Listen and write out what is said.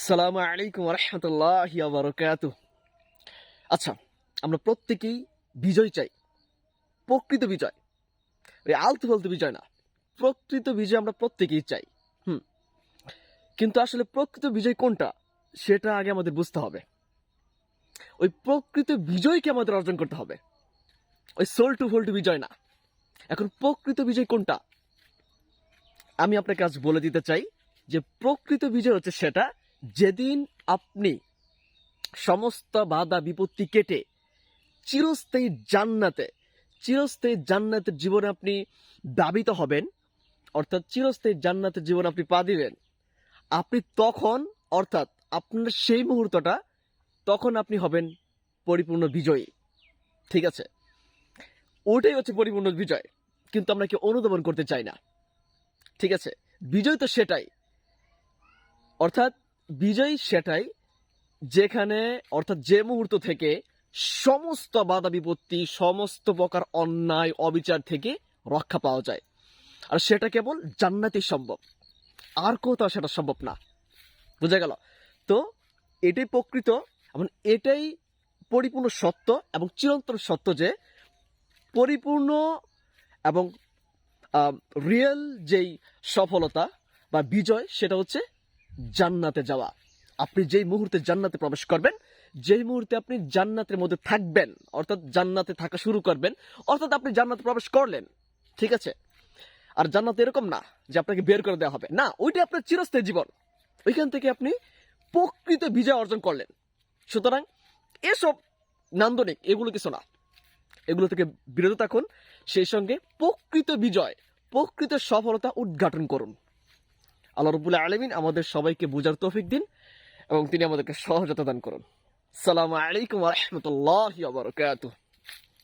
সালামু আলাইকুম রহমতুল্লাহি ওয়া বারাকাতুহু। আচ্ছা, আমরা প্রত্যেকেই বিজয় চাই, প্রকৃত বিজয়, ওই আলতু ফালতু বিজয় না। প্রকৃত বিজয় আমরা প্রত্যেকেই চাই। হুম কিন্তু আসলে প্রকৃত বিজয় কোনটা সেটা আগে আমাদের বুঝতে হবে। ওই প্রকৃত বিজয়কে আমাদের অর্জন করতে হবে, ওই সোল টু ফোল টু বিজয় না। এখন প্রকৃত বিজয় কোনটা আমি আপনাকে আজ বলে দিতে চাই যে প্রকৃত বিজয় হচ্ছে সেটা যেদিন আপনি সমস্ত বাধা বিপত্তি কেটে চিরস্থায়ী জান্নাতের জীবনে আপনি দাবিত হবেন, অর্থাৎ চিরস্থায়ী জান্নাতের জীবনে আপনি পা দিবেন। আপনি তখন, অর্থাৎ আপনার সেই মুহূর্তটা, তখন আপনি হবেন পরিপূর্ণ বিজয়ী। ঠিক আছে, ওটাই হচ্ছে পরিপূর্ণ বিজয়, কিন্তু আমরা কি অনুধাবন করতে চাই না। ঠিক আছে, বিজয় তো সেটাই, অর্থাৎ বিজয় সেটাই যেখানে, অর্থাৎ যে মুহূর্ত থেকে সমস্ত বাধা বিপত্তি, সমস্ত প্রকার অন্যায় অবিচার থেকে রক্ষা পাওয়া যায়। আর সেটা কেবল জান্নাতেই সম্ভব, আর কোথাও সেটা সম্ভব না। বুঝা গেল? তো এটাই প্রকৃত এবং এটাই পরিপূর্ণ সত্য এবং চিরন্তন সত্য যে পরিপূর্ণ এবং রিয়েল যেই সফলতা বা বিজয় সেটা হচ্ছে জান্নাতে যাওয়া। আপনি যেই মুহূর্তে জান্নাতে প্রবেশ করবেন, যেই মুহূর্তে আপনি জান্নাতের মধ্যে থাকবেন, অর্থাৎ জান্নাতে থাকা শুরু করবেন, অর্থাৎ আপনি জান্নাতে প্রবেশ করলেন। ঠিক আছে, আর জান্নাত এরকম না যে আপনাকে বের করে দেওয়া হবে না, ওইটা আপনার চিরস্থায়ী জীবন। ওইখান থেকে আপনি প্রকৃত বিজয় অর্জন করলেন। সুতরাং এসব নান্দনিক এগুলো কিছু না, এগুলো থেকে বিরত থাকুন। সেই সঙ্গে প্রকৃত বিজয়, প্রকৃত সফলতা উদ্ঘাটন করুন। আল্লাহ রাব্বুল আলামিন আমাদের সবাইকে বুঝার তৌফিক দিন এবং তিনি আমাদেরকে সহজতা দান করুন। আসসালামু আলাইকুম ওয়া রাহমাতুল্লাহি ওয়া বারাকাতুহু।